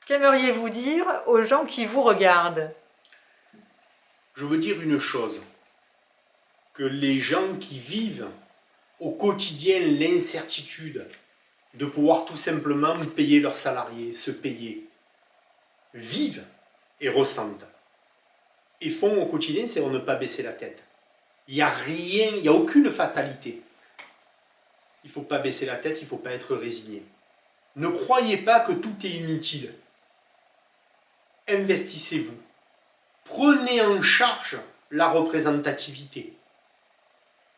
Qu'aimeriez-vous dire aux gens qui vous regardent? Je veux dire une chose, que les gens qui vivent au quotidien l'incertitude de pouvoir tout simplement payer leurs salariés, se payer, vivent et ressentent. Et font au quotidien, c'est ne pas baisser la tête. Il n'y a rien, il n'y a aucune fatalité. Il ne faut pas baisser la tête, il ne faut pas être résigné. Ne croyez pas que tout est inutile. Investissez-vous. Prenez en charge la représentativité.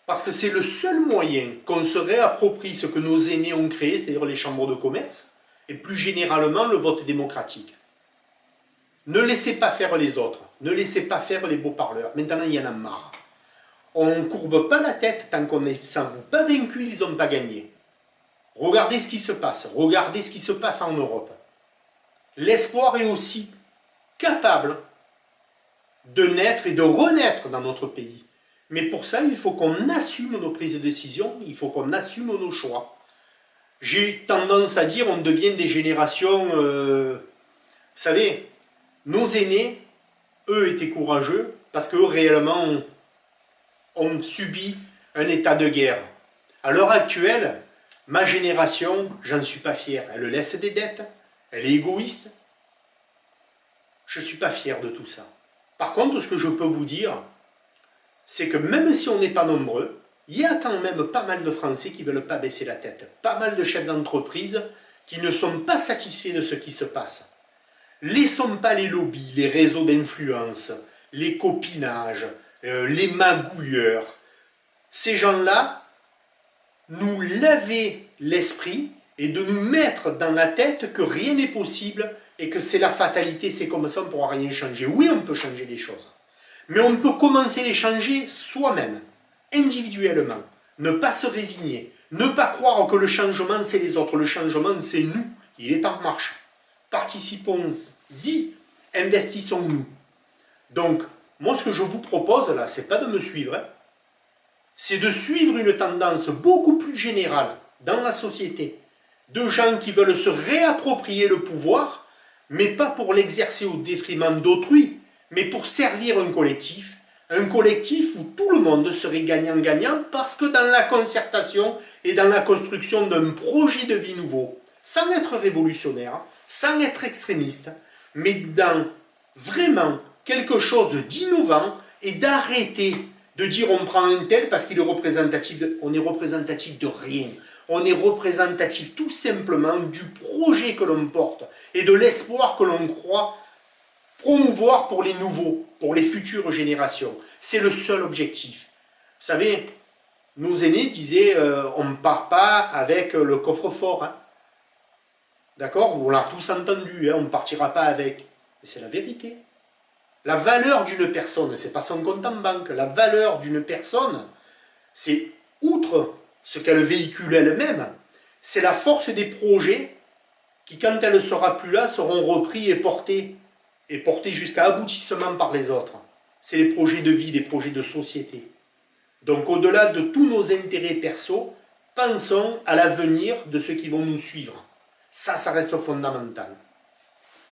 Parce que c'est le seul moyen qu'on se réapproprie ce que nos aînés ont créé, c'est-à-dire les chambres de commerce, et plus généralement le vote démocratique. Ne laissez pas faire les autres, ne laissez pas faire les beaux parleurs. Maintenant, il y en a marre. On ne courbe pas la tête tant qu'on ne s'en vaut pas vaincu, ils n'ont pas gagné. Regardez ce qui se passe, regardez ce qui se passe en Europe. L'espoir est aussi capable de naître et de renaître dans notre pays. Mais pour ça, il faut qu'on assume nos prises de décision, il faut qu'on assume nos choix. J'ai tendance à dire on devient des générations... vous savez, nos aînés, eux, étaient courageux parce qu'eux, réellement, ont subi un état de guerre. À l'heure actuelle, ma génération, j'en suis pas fier. Elle laisse des dettes, elle est égoïste. Je ne suis pas fier de tout ça. Par contre, ce que je peux vous dire, c'est que même si on n'est pas nombreux, il y a quand même pas mal de Français qui ne veulent pas baisser la tête. Pas mal de chefs d'entreprise qui ne sont pas satisfaits de ce qui se passe. Laissons pas les lobbies, les réseaux d'influence, les copinages, les magouilleurs. Ces gens-là nous laver l'esprit et de nous mettre dans la tête que rien n'est possible et que c'est la fatalité, c'est comme ça, on ne pourra rien changer. Oui, on peut changer les choses. Mais on peut commencer à les changer soi-même, individuellement. Ne pas se résigner. Ne pas croire que le changement, c'est les autres. Le changement, c'est nous. Il est en marche. Participons-y. Investissons-nous. Donc, moi, ce que je vous propose, là, c'est pas de me suivre. Hein. C'est de suivre une tendance beaucoup plus générale dans la société. De gens qui veulent se réapproprier le pouvoir, mais pas pour l'exercer au détriment d'autrui, mais pour servir un collectif où tout le monde serait gagnant-gagnant, parce que dans la concertation et dans la construction d'un projet de vie nouveau, sans être révolutionnaire, sans être extrémiste, mais dans vraiment quelque chose d'innovant et d'arrêter de dire on prend un tel parce qu'il est représentatif, on est représentatif de rien. On est représentatif tout simplement du projet que l'on porte et de l'espoir que l'on croit promouvoir pour les nouveaux, pour les futures générations. C'est le seul objectif. Vous savez, nos aînés disaient on ne part pas avec le coffre-fort. Hein. D'accord? On l'a tous entendu, hein, on ne partira pas avec. Mais c'est la vérité. La valeur d'une personne, ce n'est pas son compte en banque. La valeur d'une personne, c'est outre ce qu'elle véhicule elle-même, c'est la force des projets qui, quand elle ne sera plus là, seront repris et portés jusqu'à aboutissement par les autres. C'est les projets de vie, des projets de société. Donc au-delà de tous nos intérêts perso, pensons à l'avenir de ceux qui vont nous suivre. Ça reste fondamental.